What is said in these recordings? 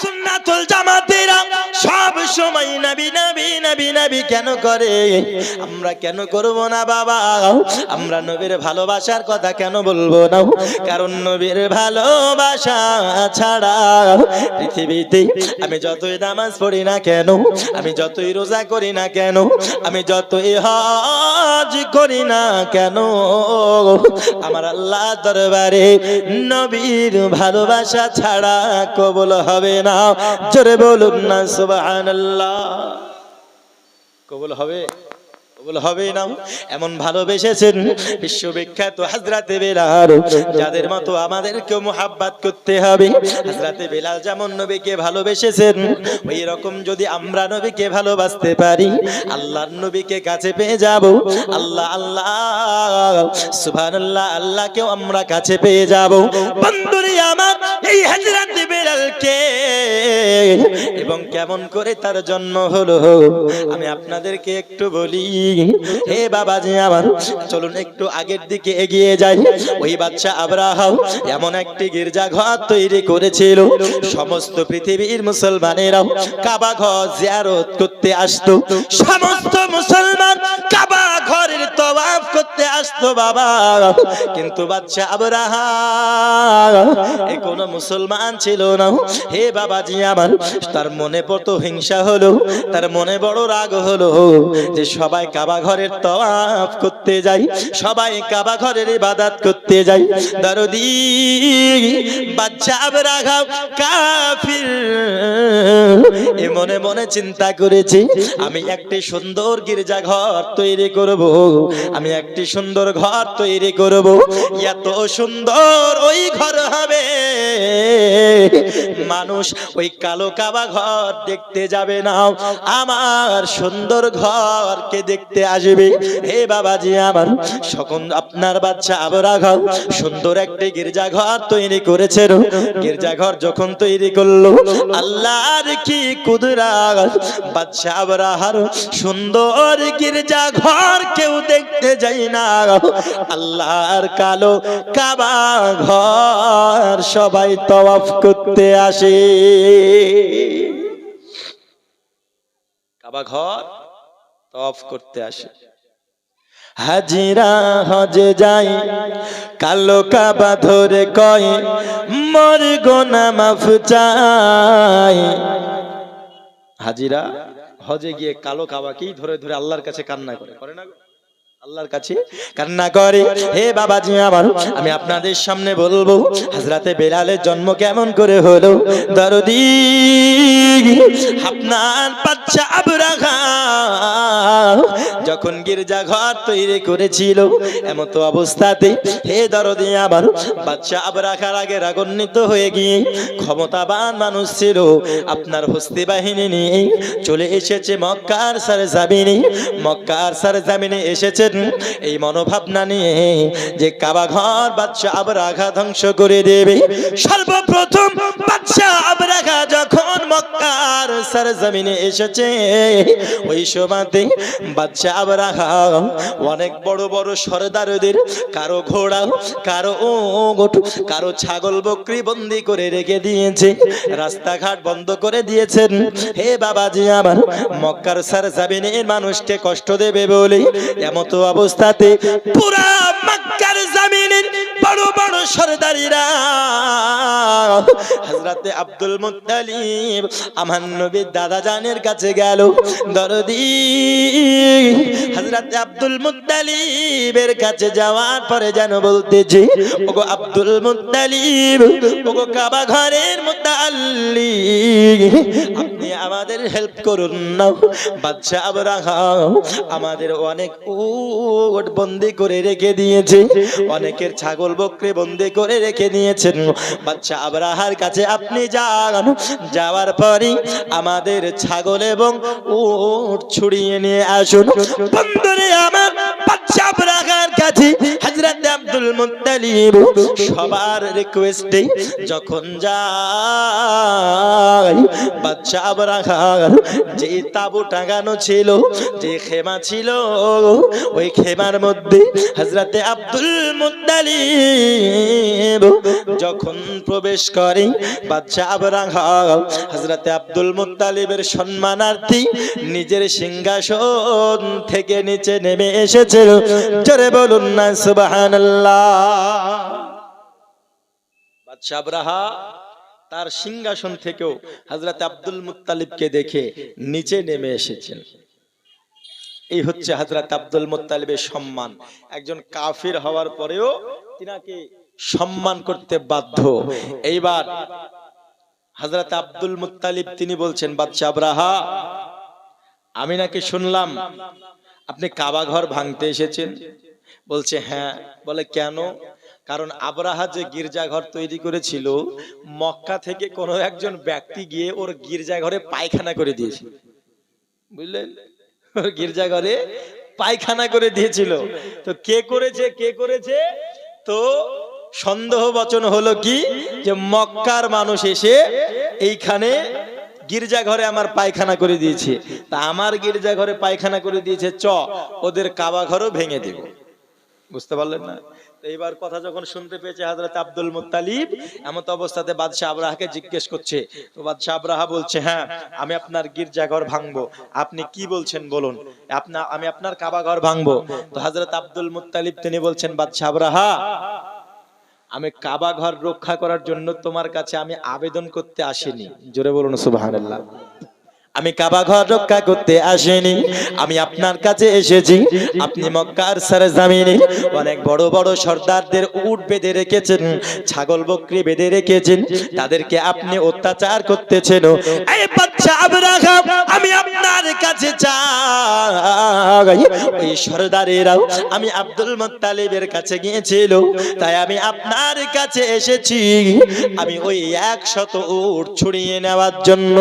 সুন্নাতুল জামাতেরা সব সময় নবী নবী নবী নবী কেন করে? আমরা কেন করব না বাবা? আমরা নবীর ভালোবাসার কথা কেন বলবো না? কারণ নবীর ভালোবাসা ছাড়া পৃথিবীতে আমি যতই নামাজ পড়ি না কেন, আমি যতই রোজা করি না কেন, আমি যতই হজ করি না কেন, আমার আল্লাহ দরবারে নবীর ভালোবাসা ছাড়া কবুল হবে না। জোরে বলুন না সুবহানাল্লাহ। কবুল হবে? কবুল হবে না। এমন ভালোবেসেছেন বিশ্ববিখ্যাত হযরতে বেলাল, যাদের মতো আমাদেরকেও মুহাব্বত করতে হবে। হযরতে বেলাল যেমন নবীকে ভালোবেসেছেন, ওই রকম যদি আমরা নবীকে ভালোবাসতে পারি, আল্লাহর নবীকে কাছে পেয়ে যাব। আল্লাহ আল্লাহ সুবহানাল্লাহ, আল্লাহকেও আমরা কাছে পেয়ে যাব। বন্ধুরে আমার, এই হযরতে বেলালকে এবং কেমন করে তার জন্ম হলো আমি আপনাদেরকে একটু বলি। হে বাবাজি আমার, চলুন একটু আগের দিকে এগিয়ে যাই। ওই বাদশা আবরাহা এমন একটি গির্জাঘর তৈরি করেছিল, সমস্ত পৃথিবীর মুসলমানেরা কাবা ঘর জিয়ারত করতে আসতো। সমস্ত মুসলমান কাবা ঘরের তওয়াফ করতে আসতো বাবা। কিন্তু বাদশা আবরাহা এ কোন মুসলমান ছিল না। হে বাবাজি আমার, তার মনে বড় হিংসা হলো, তার মনে বড় রাগ হলো যে সবাই কাবা ঘরের তওয়াফ করতে যায়, সবাই কাবা ঘরের ইবাদত করতে যায়। দরদি বাদশা আবরাহা কাফির এ মনে মনে চিন্তা করেছে, আমি একটি সুন্দর গির্জাঘর তৈরি করব, আমি একটি সুন্দর ঘর তৈরি করব। এত সুন্দর ওই ঘর হবে, মানুষ ওই কালো কাবা ঘর দেখতে যাবে না, আমার সুন্দর ঘরকে দেখতে আসবে। হে বাবাজি আমার, সকল আপনার বাদশা আবরাহা সুন্দর একটি গির্জাঘর তৈরি করেছেন। গির্জাঘর যখন তৈরি করলো, আল্লাহর কি কুদরত! বাদশা আবরাহার সুন্দর গির্জাঘর কেউ দেখতে যায় না, আল্লাহর কালো কাবা ঘর সবাই তওয়াফ করতে আসে। কাবা ঘর তওয়াফ করতে আসে। হাজিরা হজে যায়, কালো কাবা ধরে কয় মোর গুনাহ মাফ চাই। হাজিরা হজে গিয়ে কালো কাবাকেই ধরে ধরে আল্লাহর কাছে কান্না করে, করে না? আল্লাহর কাছে কান্না করে। হে বাবাজি আমার, আমি আপনাদের সামনে বলবো হযরতে বেলালের জন্ম কেমন করে হলো। দরদি আপনার বাদশা আবরাহা যখন গির্জাঘর তৈরি করেছিল, এমন তো অবস্থাতে হে দরদি আমার, বাদশা আবরাহার আগে রাগান্বিত হয়ে গিয়ে ক্ষমতাবান মানুষ ছিল, আপনার হস্তি বাহিনী নিয়ে চলে এসেছে মক্কার সরজমিনে। মক্কার সরজমিনে এসেছেন এই মনোভাবনা নিয়ে যে কাবা ঘর বাদশা আবরাহা ধ্বংস করে দেবে। সর্বপ্রথম বাদশা আবরাহা যখন মক্কার সরজমিনে এসেছে, ওই সময়তে বাদশা আবরাহা অনেক বড় বড় সরদারদের কারো ঘোড়া, কারো উট, কারো ছাগল বকরি বন্দী করে রেখে দিয়েছে, রাস্তাঘাট বন্ধ করে দিয়েছেন। হে বাবাজি আমার, মক্কার সরজমিনের মানুষকে কষ্ট দেবে বলে এমত অবস্থাতে পুরা মক্কার জমিনের বড় বড় সরদারিরা হযরতে আব্দুল মুত্তালিব আমার নবীর দাদা জানের কাছে গেল। দরদি হযরতে আব্দুল মুত্তালিবের কাছে যাওয়ার পরে যেন বলতেছে, ওগো আব্দুল মুত্তালিব, ওগো কাবা ঘরের মুতাল্লিক, আপনি আমাদের হেল্প করুন না। বাদশা আবরাহা আমাদের অনেক উট বন্দী করে রেখে দিয়েছে, অনেকের ছাগল বকরি বন্দী করে রেখে দিয়েছেন। বাদশা আবরাহার কাছে আপনি যান, যাওয়ার পরে আমাদের ছাগল এবং উট ছুড়িয়ে নিয়ে আসুন। বন্ধুরে আমার, বাদশা আবরাহার কাছে হযরত আব্দুল মুত্তালিব সবার রিকোয়েস্টে যখন যায়, বাদশা আবরাহার যে তাবু টাঙানো ছিল, যে খেমা ছিল, ওই খেমার মধ্যে হযরতে আব্দুল মুত্তালিব যখন প্রবেশ করে, বাদশা আবরাহা হযরতে আব্দুল মুত্তালিবের সম্মানার্থে নিজের সিংহাসন থেকে নিচে নেমে এসেছিল। জোরে বলুন না সুবহানাল্লাহ। বাদশা আবরাহা তার সিংহাসন থেকেও হযরতে আব্দুল মুত্তালিবকে দেখে নিচে নেমে এসেছেন। এই হচ্ছে হযরত আব্দুল মুত্তালিবের সম্মান। একজন কাফির হওয়ার পরেও তিনাকে সম্মান করতে বাধ্য। এইবার হযরত আব্দুল মুত্তালিব তিনি বলছেন, বাদশা আবরাহা, আমি নাকি শুনলাম আপনি কাবা ঘর ভাঙতে এসেছেন। বলছে হ্যাঁ। বলে কেন? কারণ আবরাহা যে গির্জাঘর তৈরি করেছিল, মক্কা থেকে কোনো একজন ব্যক্তি গিয়ে ওর গির্জাঘরে পায়খানা করে দিয়েছিল। বুঝলেন? ওর গির্জাঘরে পায়খানা করে দিয়েছিল। তো কে করেছে? তো সন্দেহবাচন হলো কি যে মক্কার মানুষ এসে এইখানে গির্জাঘরে আমার পায়খানা করে দিয়েছে। তা আমার গির্জাঘরে পায়খানা করে দিয়েছে, ওদের কাবা ঘরও ভেঙে দেব। বুঝতে পারলেন না? এইবার কথা যখন শুনতে পেয়েছে হযরত আব্দুল মুত্তালিব, এমত অবস্থাতে বাদশা আবরাহাকে জিজ্ঞেস করছে। তো বাদশা আবরাহা বলছে, হ্যাঁ আমি আপনার গির্জাঘর ভাঙবো। আপনি কি বলছেন বলুন, আমি আপনার কাবা ঘর ভাঙবো। তো হযরত আব্দুল মুত্তালিব তিনি বলছেন, বাদশা আবরাহা, আমি কাবা ঘর রক্ষা করার জন্য তোমার কাছে আমি আবেদন করতে আসিনি। জোরে বলুন সুবহানাল্লাহ। আমি কাবা ঘর রক্ষা করতে আসিনি, আমি আপনার কাছে এসেছি। আপনি মক্কার সরজমিনে অনেক বড় বড় সর্দারদের উট বেঁধে রেখেছেন, ছাগল বকরি বেঁধে রেখেছেন, তাদেরকে আপনি অত্যাচার করতেছেন। এই বাদশা আবরাহা, আমি আপনার কাছে চাই, ওই সর্দারেরাও আমি আব্দুল মুত্তালিবের কাছে গিয়েছিল, তাই আমি আপনার কাছে এসেছি, আমি ওই 100 উট ছুড়িয়ে নেওয়ার জন্য।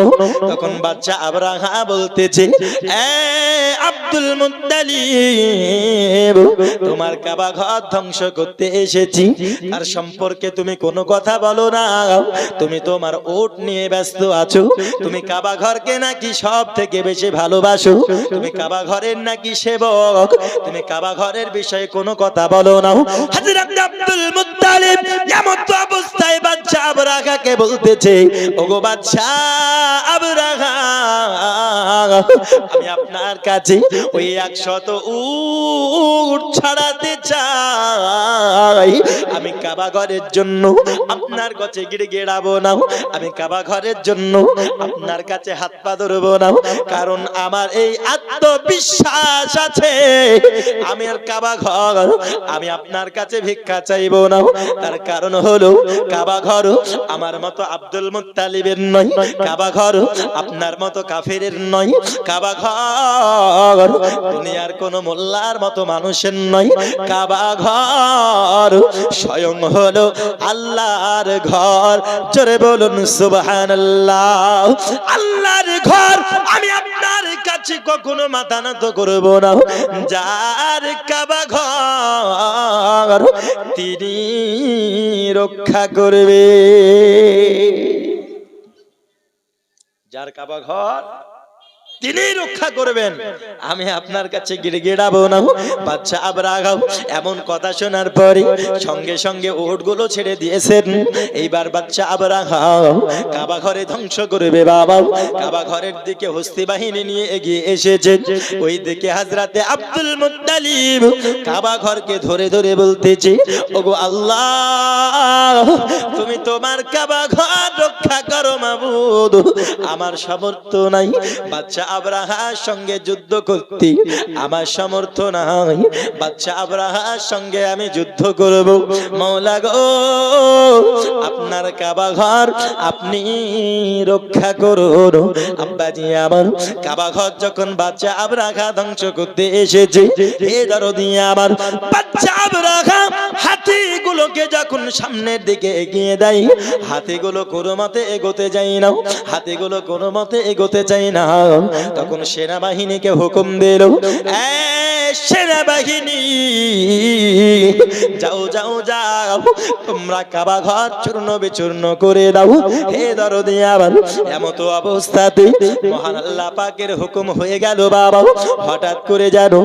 তখন বাদশা আবরাহা বলতেছে, আব্দুল মুত্তালিব, তোমার কাবা ঘর ধ্বংস করতে এসেছি, তার সম্পর্কে তুমি কোনো কথা বলো না। তুমি তোমার উট নিয়ে ব্যস্ত আছো, তুমি কাবা ঘরকে নাকি সব থেকে বেশি ভালোবাসো, তুমি কাবা ঘরের নাকি সেবক, তুমি কাবা ঘরের বিষয়ে কোনো কথা বলো না। হযরত আব্দুল মুত্তালিব এমন অবস্থায় বাদশা আবরাহাকে বলতেছে, ওগো বাদশা আবরাহা, আমি আপনার কাছে ওই 100 উট ছাড়াতে চাই। আমি কাবা ঘরের জন্য আপনার কাছে গিড়গিড়াবো না, আমি কাবা ঘরের জন্য আপনার কাছে হাত পা ধরবো না, কারণ আমার এই আত্মবিশ্বাস আছে, আমি আর কাবা ঘর আমি আপনার কাছে ভিক্ষা চাইবো না। তার কারণ হলো কাবা ঘর আমার মতো আব্দুল মুত্তালিবের নয়, কাবা ঘর আপনার মতো কাফেরের নয়, কাবা ঘর দুনিয়ার কোন মোল্লার মতো মানুষের নয়, কাবা ঘর স্বয়ং হলো আল্লাহর ঘর। জোরে বলুন সুবহানাল্লাহ। আল্লাহর ঘর আমি আপনার কাছে কখনো মাথা নত করব না। যার কাবা ঘর তিনি রক্ষা করবে, যার কাবা ঘর তিনি রক্ষা করবেন, আমি আপনার কাছে গিড়গিড়াবো না। বাদশা আবরাহা এমন কথা শোনার পরে সঙ্গে সঙ্গে উটগুলো ছেড়ে দিয়েছেন। এইবার বাদশা আবরাহা কাবা ঘরে ধ্বংস করবে বাবা, কাবা ঘরের দিকে হস্তি বাহিনী নিয়ে এগিয়ে এসেছেন। ওই দিকে হযরতে আব্দুল মুত্তালিব কাবা ঘরকে ধরে ধরে বলতেছে, ওগো আল্লাহ, তুমি তোমার কাবা ঘর রক্ষা করো মাবুদ, আমার সামর্থ্য নাই বাদশা আবরাহার সঙ্গে যুদ্ধ করতে, আমার সামর্থ্য নাই বাদশা আবরাহার সঙ্গে আমি যুদ্ধ করব। মওলা গো, আপনার কাবা ঘর আপনি রক্ষা করুন। আব্বাজি আমার, কাবা ঘর যখন বাদশা আবরাহা ধ্বংস করতে এসেছে, এ দরদি আমার, বাদশা আবরাহা হাতিগুলোকে যখন সামনের দিকে এগিয়ে দেয়, হাতিগুলো কোনো মতে এগোতে যায় না, হাতিগুলো কোনো মতে এগোতে চায় না। তখন সেনাবাহিনীকে হুকুম দিল, সেনাবাহিনী, যাও যাও যাও, তোমরা কাবা ঘর চূর্ণ বিচূর্ণ করে দাও। হে দরদি আমার, এমত অবস্থাতে মহান আল্লাহ পাকের হুকুম হয়ে গেল বাবা। হঠাৎ করে জানো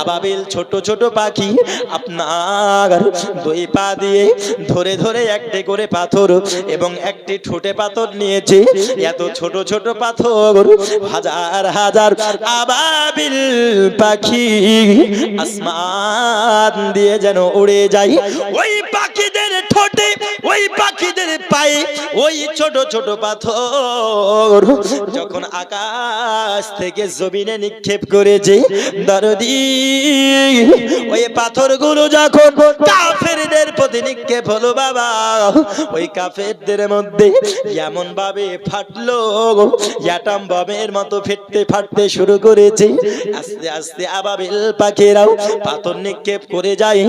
আবাবিল ছোট ছোট পাখি আপনার দুই পা দিয়ে ধরে ধরে একটি করে পাথর এবং একটি ঠোঁটে পাথর নিয়েছে। এত ছোট ছোট পাথর হাজার হাজার আবাবিল পাখি আসমান দিয়ে যেন উড়ে যায়। ওই পাখিদের ঠোঁটে, ওই পাখিদের পায়ে ওই ছোট ছোট পাথর যখন আকাশ থেকে জমিনে নিক্ষেপ করেছে, দরদি ওই পাথরগুলো যখন কাফেরদের প্রতি নিক্ষেপ হলো বাবা, ওই কাফেরদের মধ্যে এমন ভাবে ফাটলো, অ্যাটম বমের মতো ফাটতে শুরু করেছে। আস্তে আস্তে আবাবিল পাখিরাও পাথর নিক্ষেপ করে যায়,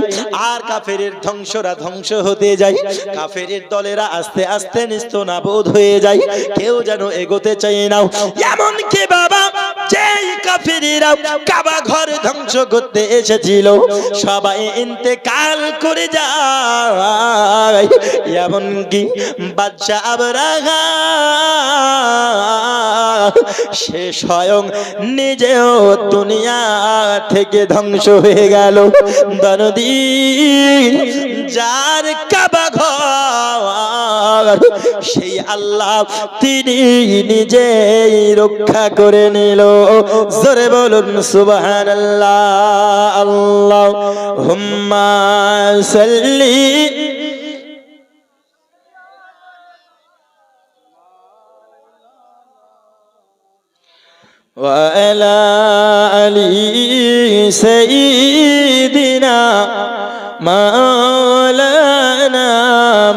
আর কাফেরের ধ্বংসরা ধ্বংস হতে যায়। কাফেরের দলেরা আস্তে আস্তে নিস্তেনাবুদ হয়ে যায়, কেউ যেন এগোতে চায় না। এমন কি বাবা, যেই কাফেরেরা কাবা ঘর ধ্বংস করতে এসেছিল সবাই ইন্তেকাল করে যায়। এমন কি বাদশা আবরাহা সে স্বয়ং নিজেও দুনিয়া থেকে ধ্বংস হয়ে গেল। দরদি যার কাবা ঘর সেই আল্লাহ তিনি নিজেই রক্ষা করে নিল। জোরে বলুন সুবহানাল্লাহ। আল্লাহুম্মা সাল্লি وعلى آل سيدنا مولانا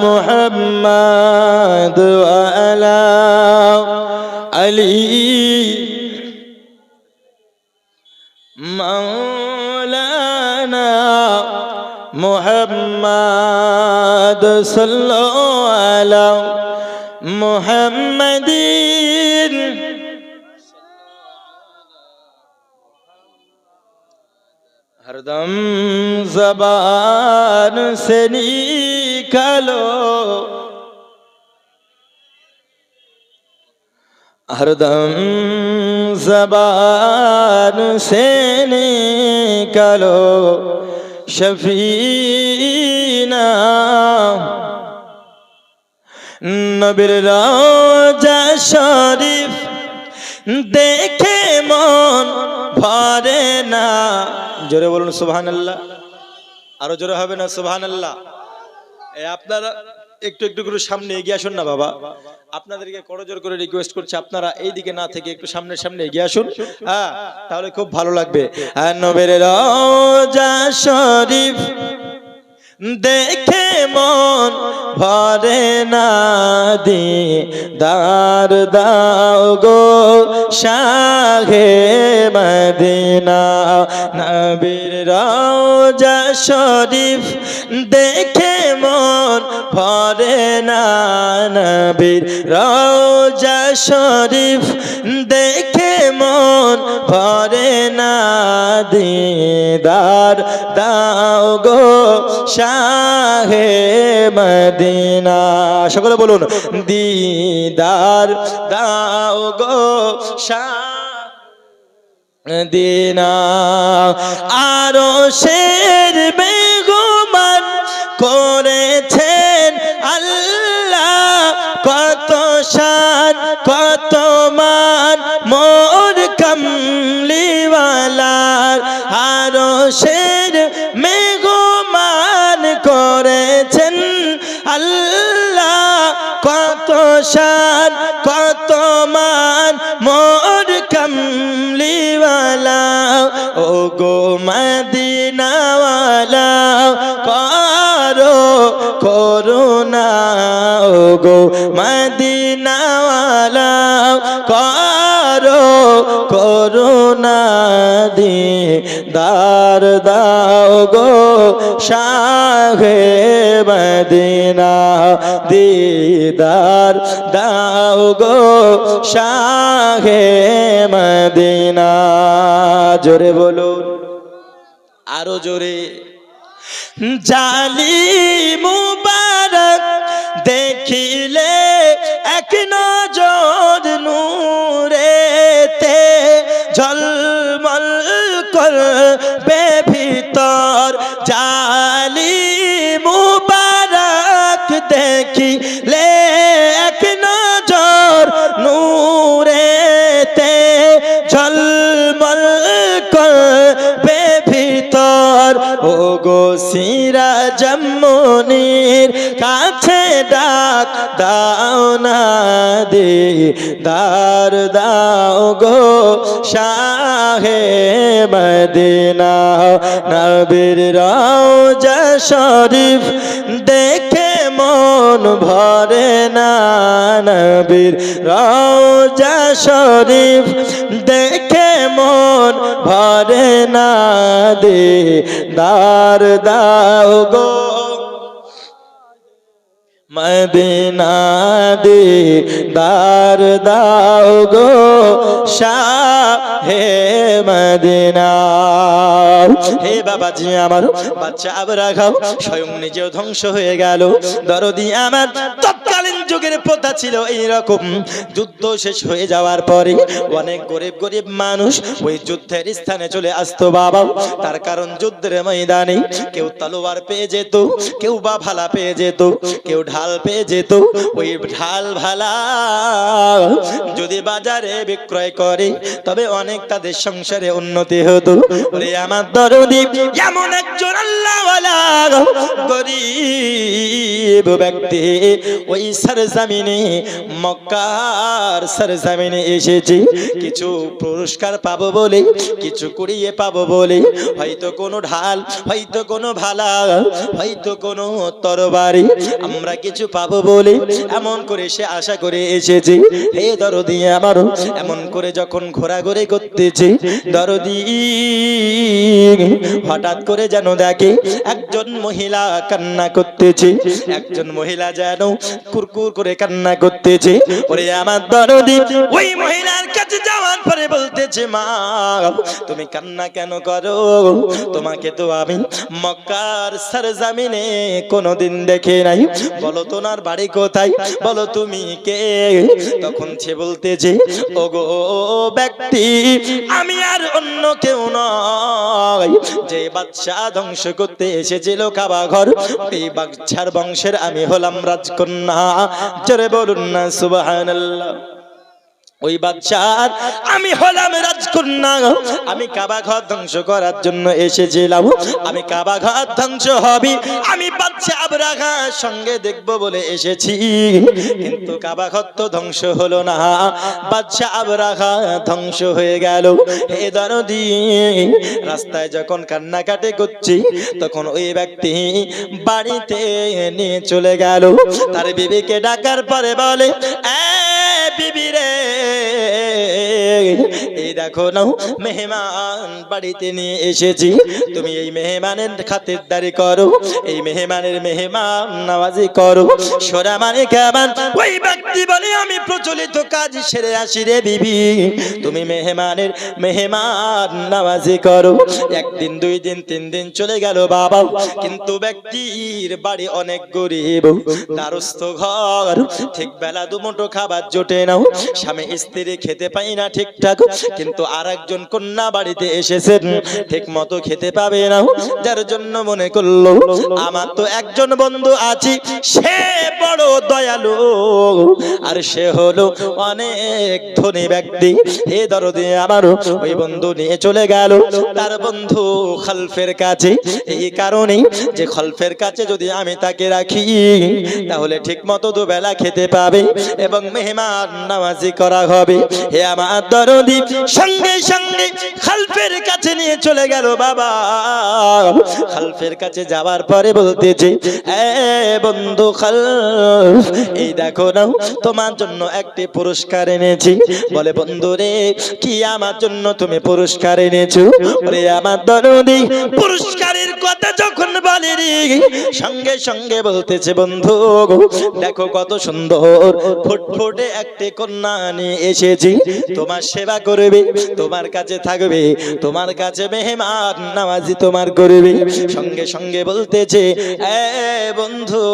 محمد وعلى آل مولانا محمد صلى الله على محمد हरदम ज़बान से निकालो, हरदम ज़बान से निकालो शफीना नबीर रोजा शरीफ देखे मन भरे ना। জোরে বলুন সুবহানাল্লাহ। আরো জোরে হবে না সুবহানাল্লাহ? আপনারা একটু একটু করে সামনে এগিয়ে আসুন না বাবা, আপনাদেরকে করজোর করে রিকোয়েস্ট করছি, আপনারা এই দিকে না থেকে একটু সামনে সামনে এগিয়ে আসুন, হ্যাঁ তাহলে খুব ভালো লাগবে। নবীর রওজা শরীফ দেখে মন ভরে না, দিদার দাও গো শাহে মদিনা। নবীর রওজা শরীফ দেখে মন ভরে না, নবীর রওজা শরীফ দেখে মন ভরে না, দিদার দাও গো শাহে মদিনা। সকলে বলুন দিদার দাও গো শাহে মদিনা। আরো শের বেগুমান করেছেন আল্লাহ, কত শান কত মান মোর কামলিওয়ালার। আরো শের মেঘমান করেছেন আল্লাহ, কত শান কত মান মোর কামলিওয়ালা। ও গো মদিনাওয়ালা করো করুণা, ও গো মদিনাওয়ালা করো করুণা, দিদার দাও গো শাহে মদিনা, দিদার দাও গো শাহে মদিনা। জোরে বলুন আরো জোরে। জালি মুবারক দেখিলে এক নজর নূরেতে ঝলমল করবে ভিতর। জালি মুবারক দেখিলে এক নজর নূরেতে ঝলমল করবে ভিতর। ও গো সিরাজ মুনির কাছে ডাক দাও না দিদার দাও গো শাহে মদিনা। নবীর রওজা শরীফ দেখে মন ভরে না, নবীর রওজা শরীফ দেখে মন ভরে না দিদার দাও গো মদিনা দিদার দাও গো শাহে মদিনা। হে বাবাজি আমার, বাচ্চা আবরাখাও স্বয়ং নিজেও ধ্বংস হয়ে গেল। দরদি আমার, তৎকালীন যুগের প্রথা ছিল এইরকম, যুদ্ধ শেষ হয়ে যাওয়ার পরে অনেক গরিব গরিব মানুষ ওই যুদ্ধের স্থানে চলে আসতো বাবা। তার কারণ যুদ্ধের ময়দানে কেউ তলোয়ার পেয়ে যেত, কেউ বা ভালা পেয়ে যেত, কেউ ঢাল পেয়ে যেত। ওই ঢাল ভালা যদি বাজারে বিক্রয় করে তবে অনেক তাদের সংসারে উন্নতি হতো। ওরে আমার দরদি, এমন একজন আল্লাহওয়ালা গরিব ব্যক্তি ওই সরজমিনে, মক্কার সরজমিনে এসেছে কিছু পুরস্কার পাবো বলে, কিছু কুড়িয়ে পাবো বলে, হয়তো কোনো ঢাল, হয়তো কোনো ভালা, হয়তো কোনো তরবারি আমরা কিছু পাবো বলে এমন করে সে আশা করে এসেছে। হে দরদি আমার, এমন করে যখন ঘোরাঘুরি করতেছে দরদি হঠাৎ করে যেন দেখে একজন মহিলা কান্না করতেছে, একজন মহিলা যেন কুরকুর করে কান্না করতেছে। ওরে আমার দরদি ওই মহিলার কাছে যাওয়ার পরে বলতেছে, মা তুমি কান্না কেন করো? তোমাকে তো আমি মক্কার সরজমিনে কোনোদিন দেখে নাই, বলো তোমার বাড়ি কোথায়, বলো তুমি কে? তখন সে বলতেছে, ওগো ব্যক্তি, আমি আর অন্য কেউ নয়, যে বাদশা ধ্বংস করতে এসেছিল কাবা ঘর, এই বাদশার বংশের আমি হলাম রাজকন্যা। জোরে বলুন না সুবহানাল্লাহ। ওই বাদশার আমি হলাম রাজকন্যা, আমি কাবা ঘর ধ্বংস করার জন্য এসেছিলাম। আমি কাবা ঘর ধ্বংস হবে আমি বাদশা আবরাখার সঙ্গে দেখব বলে এসেছি, কিন্তু কাবা ঘর তো ধ্বংস হলো না, বাদশা আবরাখা ধ্বংস হয়ে গেল। হে দরদি, রাস্তায় যখন কান্নাকাটি করছি তখন ওই ব্যক্তি বাড়িতে নিয়ে চলে গেল। তার বিবিকে ডাকার পরে বলে, বিবি রে, এই দেখো না মেহমান বাড়িতে নিয়ে এসেছি, তুমি এই মেহমানের খাতিরদারি করো, এই মেহমানের মেহমান নওয়াজি করো। সোরা মানে কেমন? ওই ব্যক্তি বলে, আমি প্রচলিত কাজ সেরে আসি রে বিবি, তুমি মেহমানের মেহমান নওয়াজি করো। একদিন, দুই দিন, তিন দিন চলে গেল বাবা, কিন্তু ব্যক্তির বাড়ি অনেক গরিব, দারস্থ ঘর, ঠিক বেলা দুমুঠো খাবার জোটে না, স্বামী স্ত্রী খেতে পাই না ঠিকঠাক, কিন্তু আর একজন কন্যা বাড়িতে এসেছেন, ঠিক মতো খেতে পাবে না, যার জন্য মনে করলো আমার তো একজন বন্ধু আছে, সে বড় দয়ালু আর সে হলো অনেক ধনী ব্যক্তি। হে দরদি আমার, ওই বন্ধু নিয়ে চলে গেল তার বন্ধু খলফের কাছে, এই কারণে যে খলফের কাছে যদি আমি তাকে রাখি তাহলে ঠিক মতো দুবেলা খেতে পাবে এবং মেহমান নামাজি করা হবে। হে আমার দরদি, সঙ্গে সঙ্গে খলফের কাছে নিয়ে চলে গেল বাবা। খলফের কাছে যাওয়ার পরে বলতেছে, এ বন্ধু খলফ, এই দেখো না তোমার জন্য একটি পুরস্কার এনেছি। বলে, বন্ধু রে, কি আমার জন্য তুমি পুরস্কার এনেছো? বলে, আমার দরদি পুরস্কারের কথা যখন বলে রে, সঙ্গে সঙ্গে বলতেছে, বন্ধু দেখো কত সুন্দর ফুটফুটে একটি কন্যা নিয়ে এসেছি, তোমার সেবা করবে, তোমার কাছে থাকবে, তোমার কাছে মেহমান নামাজি তোমার করবে। সঙ্গে সঙ্গে বলতেছে, এ বন্ধু,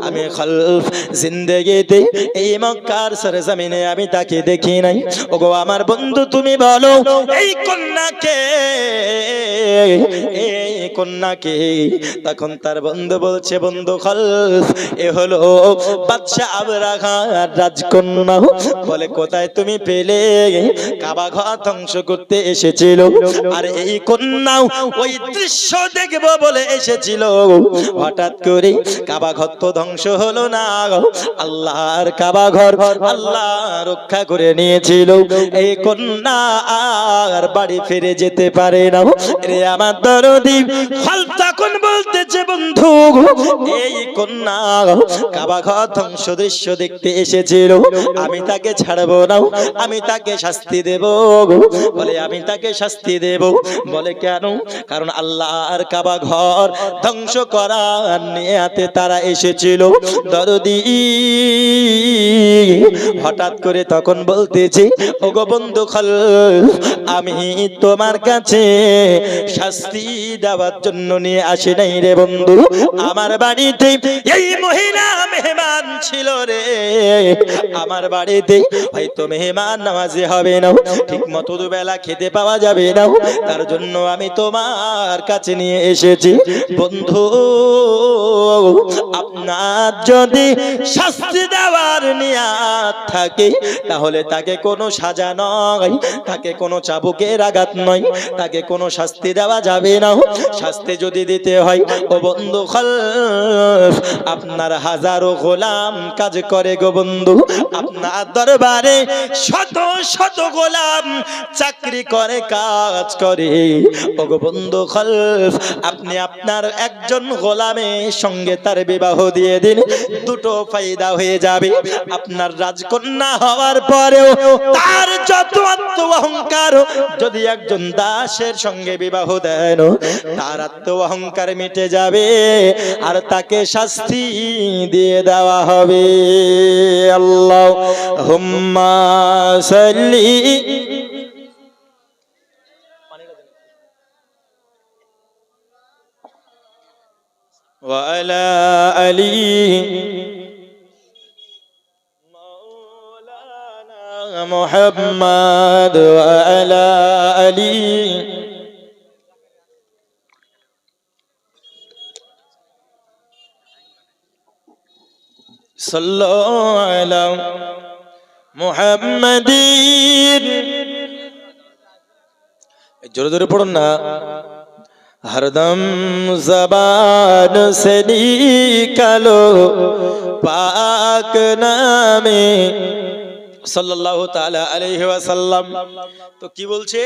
আমি খালফ জিন্দেগিতে এই মক্কার সরজমিনে আমি তাকে দেখি নাই। ওগো আমার বন্ধু, তুমি বলো এই কন্যাকে, এই কন্যাকে। তখন তার বন্ধু বলছে, বন্ধু খালফ, এ হলো বাদশা আবরাহার রাজকন্যা। বলে, কোথায় তুমি পেলে? কাবা ঘর ধ্বংস করতে এসেছিল, আর এই কন্যাও ওই দৃশ্য দেখবো বলে এসেছিল। হঠাৎ করে কাবা ঘর তো ধ্বংস হলো না, আল্লাহর কাবা ঘর আল্লাহ রক্ষা করে নিয়েছিল। এই কন্যা আর বাড়ি ফিরে যেতে পারে না। রে আমার দরদি খালফ তখন বলতেছে, বন্ধু, এই কন্যা কাবা ঘর ধ্বংস দৃশ্য দেখতে এসেছিল, আমি তাকে ছাড়বো না, আমি তাকে শাস্তি দেব। বলে, আমি তাকে শাস্তি দেব। বলে, কেন? কারণ আল্লাহর কাবা ঘর ধ্বংস করার নিয়াতে তারা এসেছিল। দরদি হঠাৎ করে তখন বলতেছে, ওগো বন্ধু খালফ, আমি তোমার কাছে শাস্তি দেওয়ার জন্য নিয়ে আসি নাই রে বন্ধু। আমার বাড়িতে এই মহিলা মেহমান ছিল রে, আমার বাড়িতে হয়তো মেহমান নামাজি হবে না, ঠিক মতো দুবেলা খেতে পাওয়া যাবে না, তার জন্য আমি তোমার কাছে নিয়ে এসেছি। বন্ধু, আপনার যদি শাস্তি দেওয়ার নিয়ত থাকে, তাহলে তাকে কোনো সাজা নয়, তাকে কোনো চাবুকের আঘাত নয়, তাকে কোনো শাস্তি দেওয়া যাবে না। শাস্তি যদি দিতে হয়, ও বন্ধু খালফ, আপনার হাজারো গোলাম কাজ করে গো বন্ধু, আপনার দরবারে শত শত গোলাম চাকরি করে, কাজ করে। ও গো বন্ধু খালফ, আপনি আপনার একজন গোলামের সঙ্গে তার বিবাহ দিয়ে দিন, দুটো ফায়দা হয়ে যাবে। আপনার রাজকন্যা হওয়ার পরেও তার যত আত্ম অহংকার, যদি একজন দাসের সঙ্গে বিবাহ দেন, তার আত্ম অহংকার মিটে যাবে, আর তাকে শাস্তি দিয়ে দেওয়া হবে। আল্লাহুম্মা সাল্লি ওয়া আলা আলি মাওলানা মুহাম্মদ ওয়া আলা আলি সাল্লাল্লাহু আলা মুহাম্মাদিন। জোরে জোরে পড়ুন না। हरदम ज़बान से निकालो पाक नामे সাল্লাল্লাহু তাআলা আলাইহি ওয়াসাল্লাম। তো কি বলছে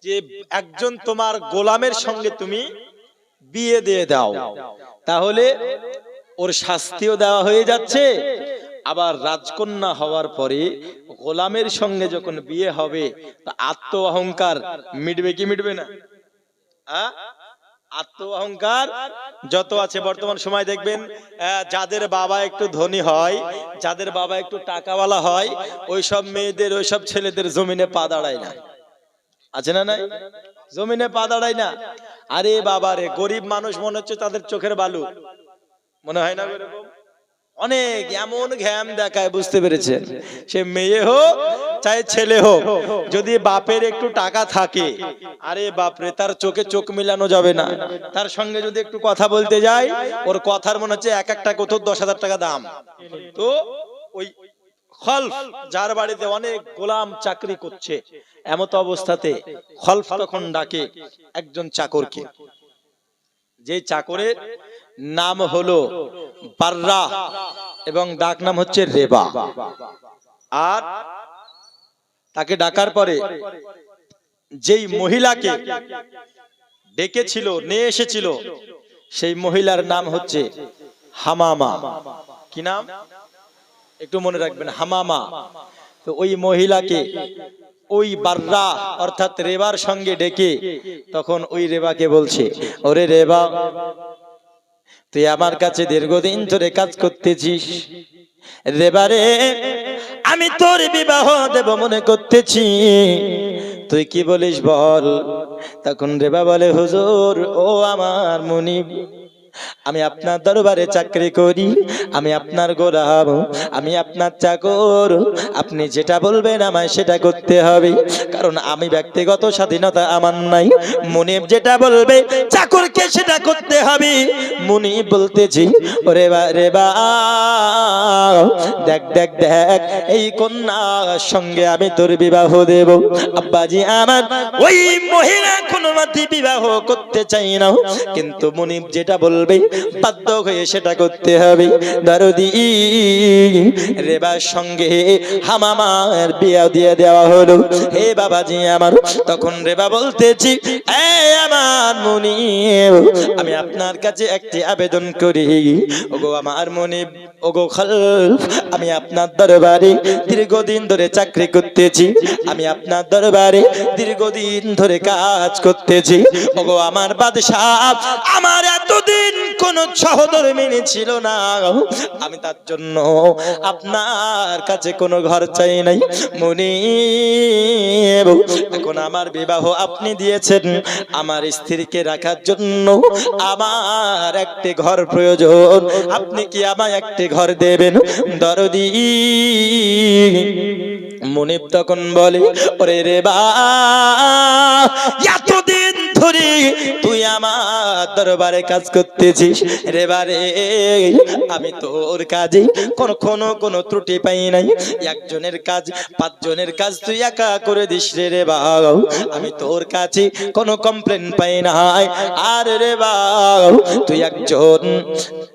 যে একজন তোমার গোলামের সঙ্গে তুমি বিয়ে দিয়ে দাও, তাহলে ওর শাস্তিও দেওয়া হয়ে যাচ্ছে, আবার রাজকন্যা হওয়ার পরে গোলামের সঙ্গে যখন বিয়ে হবে, তা আত্ম অহংকার মিটবে কি মিটবে না? আত্ম অহংকার যত আছে বর্তমান সময় দেখবেন, যাদের বাবা একটু ধনী হয়, যাদের বাবা একটু টাকাওয়ালা হয়, ওইসব মেয়েদের ওইসব ছেলেদের জমিনে পা দাঁড়ায় না। আছে না নাই? জমিনে পা দাঁড়ায় না। আরে বাবা রে, গরিব মানুষ মনে হচ্ছে তাদের চোখের বালু, মনে হয় না এরকম? অনেক এমন ঘ্যাম দেখায়, বুঝতে পেরেছেন? সে মেয়ে হোক চাই ছেলে হোক, যদি বাপের একটু টাকা থাকে, আরে বাপরে, তার চোখে চোখ মিলানো যাবে না। তার সঙ্গে যদি একটু কথা বলতে যাই, ওর কথার মনে হচ্ছে এক একটা কোথাও 10,000 টাকা দাম। তো ওই খলফ, যার বাড়িতে অনেক গোলাম চাকরি করছে, এমত অবস্থাতে খলফ তখন ডাকে একজন চাকরকে, যে চাকরের নাম হলো বাররা এবং ডাক নাম হচ্ছে রেবা। আর তাকে ডাকার পরে যেই মহিলাকে ডেকেছিল, নিয়ে এসেছিল, সেই মহিলার নাম হচ্ছে হামামা। কি নাম? একটু মনে রাখবেন, হামামা। তো ওই মহিলাকে ওই বাররা অর্থাৎ রেবার সঙ্গে ডেকে তখন ওই রেবাকে বলছে, ওরে রেবা, তুই আমার কাছে দীর্ঘদিন ধরে কাজ করতেছিস, রেবারে আমি তোর বিবাহ দেব মনে করতেছি, তুই কি বলিস বল। তখন রেবা বলে, হুজুর ও আমার মুনিব, আমি আপনার দরবারে চাকরি করি, আমি আপনার গোলাম, আমি আপনার চাকর, আপনি যেটা বলবেন আমায় সেটা করতে হবে, কারণ আমি ব্যক্তিগত স্বাধীনতা আমার নাই। মুনিব যেটা বলবে চাকরকে সেটা করতে হবে। মুনিব বলতেছি, ওরে রেবা, দেখ দেখ দেখ, এই কন্যার সঙ্গে আমি তোর বিবাহ দেব। আব্বাজি আমার ওই মহিলা কোনো মতে বিবাহ করতে চাই না, কিন্তু মুনিব যেটা বলবে বাধ্য হয়ে সেটা করতে হবে। দরদি রেবার সঙ্গে হামামার বিয়া দিয়ে দেওয়া হলো। হে বাবাজি আমার, তখন রেবা বলতেছি, এই আমার মুনিব, আমি আপনার কাছে একটি আবেদন করি। ওগো আমার মুনিব, ওগো খলফ, আমি আপনার দরবারে দীর্ঘদিন ধরে চাকরি করতেছি, আমি আপনার দরবারে দীর্ঘদিন ধরে কাজ করতেছি। ওগো আমার বাদশাহ, আমার এতদিন কোন সহধর্মিণী ছিল না, আমি তার জন্য আপনার কাছে কোনো ঘর চাই নাই। মুনিব, এখন আমার বিবাহ আপনি দিয়েছেন, আমার স্ত্রীকে রাখার জন্য আমার একটি ঘর প্রয়োজন, আপনি কি আমায় একটি ঘর দেবেন? দরদি মুনিব তখন বলে, ওরে রেবা, এতদিন ধরে তুই আমার দরবারে কাজ করতেছিস, রেবারে আমি তোর কাজে কোনো ত্রুটি পাই নাই। একজনের কাজ পাঁচজনের কাজ তুই একা করে দিস রে রেবা, আমি তোর কাছে কোনো কমপ্লেন পাই নাই। আর রেবা, তুই একজন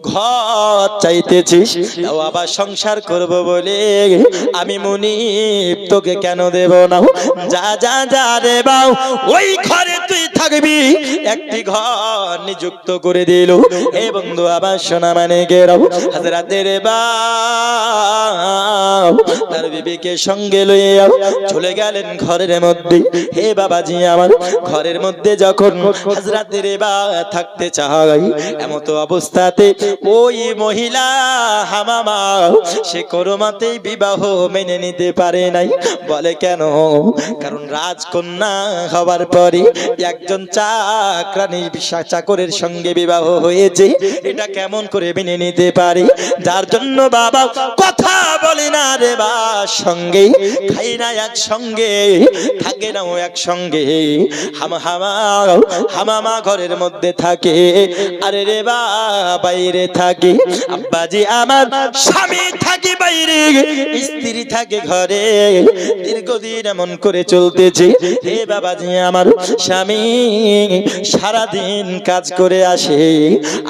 ঘর চাইতেছিস, তাও আবার সংসার করব বলে, আমি মুনিব তোকে কেন দেব না? যা যা যা রেবা, ওই ঘরে তুই থাকবি। একটি ঘর নিযুক্ত করে দিল। হে বন্ধু আবার শোনা মানে গেরাও, হযরতে রেবা তার বিবিকে সঙ্গে লইয়া চলে গেলেন ঘরের মধ্যে। হে বাবাজি আমার, ঘরের মধ্যে যখন হযরতে রেবা থাকতে চাই, এমত অবস্থাতে ওই মহিলা হামামা সে কোরমাতেই বিবাহ মেনে নিতে পারে নাই। বলে কেন? কারণ রাজকন্যা হওয়ার পরে একজন চাকরানী চাকরের সঙ্গে বিবাহ হয়েছে, এটা কেমন করে মেনে নিতে পারে? যার জন্য বাবা কথা বলে না রে বা, সঙ্গে খাই না একসঙ্গে, থাকে না একসঙ্গে, হামামা ঘরের মধ্যে থাকে, আরে রে বা বাইরে থাকে। আব্বাজি আমার, স্বামী থাকে বাইরে, স্ত্রী থাকে ঘরে, দীর্ঘদিন এমন করে চলতেছে। হে বাবাজি আমার, স্বামী সারাদিন কাজ করে আসে,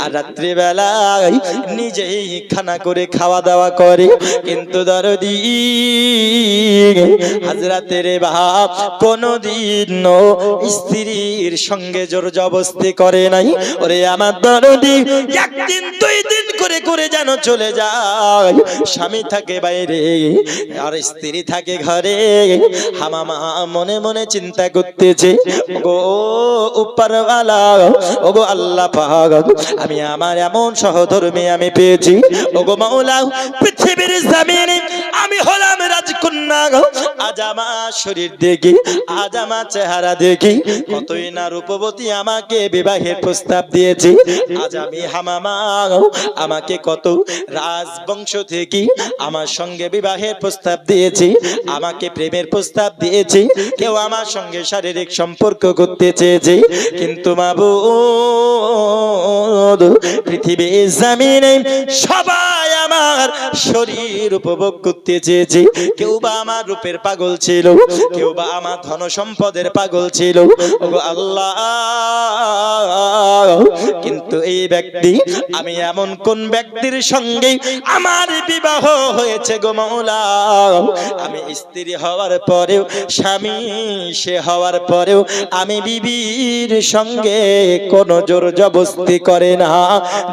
আর রাত্রিবেলায় নিজেই খানা করে খাওয়া দাওয়া করে, কিন্তু দরদি হযরতের বাপ কোনদিন স্ত্রীর সঙ্গে জোর জবরদস্তি করে নাই। ওরে আমার দরদি, একদিন দুই দিন করে করে যেন চলে যায়, স্বামী থাকে বাইরে আর স্ত্রী থাকে ঘরে। হামামা মনে মনে চিন্তা করতেছে, ওগো উপরওয়ালা, ওগো আল্লাহ পাক, আমি আমার এমন সহধর্মী আমি পেয়েছি। ওগো মাওলা, পৃথিবীর জমিনে আমি হলাম রাজকন্যা, আজ আমার শরীর দেখি, আজ আমার চেহারা দেখি, কতই না রূপবতী আমাকে বিবাহের প্রস্তাব দিয়েছে। আজ আমি হামামা, আমাকে কত রাজবংশ থেকে আমার সঙ্গে বিবাহের প্রস্তাব দিয়েছে, আমাকে প্রেমের প্রস্তাব দিয়েছে, কেউ আমার সঙ্গে শারীরিক সম্পর্ক করতে চেয়েছে, কিন্তু মাবুদ পৃথিবীর জমিনে সবাই আমার শরীর উপভোগ করতে চেয়েছে। কেউ বা আমার রূপের পাগল ছিল, কেউ বা আমার ধন সম্পদের পাগল ছিল, ওগো আল্লাহ, কিন্তু এই ব্যক্তি, আমি এমন কোন ব্যক্তির সঙ্গে আমার বিবাহ হয়েছে গো মাওলা? আমি স্ত্রী হওয়ার পরেও, স্বামী সে হওয়ার পরেও আমি বিবির সঙ্গে কোনো জোর জবরদস্তি করে না।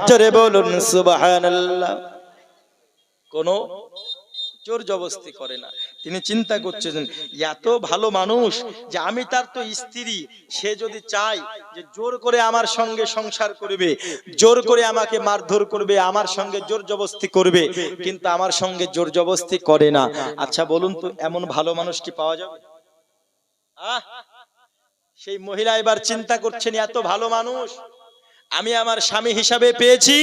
জোরে বলুন সুবহানাল্লাহ। কোনো জোর জবরদস্তি করে না। তিনি চিন্তা করছেন, এত ভালো মানুষ যে আমি তার তো স্ত্রী, সে যদি চায় যে জোর করে আমার সঙ্গে সংসার করবে, জোর করে আমাকে মারধর করবে, আমার সঙ্গে জোর জবরদস্তি করবে, কিন্তু আমার সঙ্গে জোর জবরদস্তি করে না। আচ্ছা বলুন তো, এমন ভালো মানুষ কি পাওয়া যাবে? সেই মহিলা এবার চিন্তা করছেন, এত ভালো মানুষ আমি আমার স্বামী হিসাবে পেয়েছি।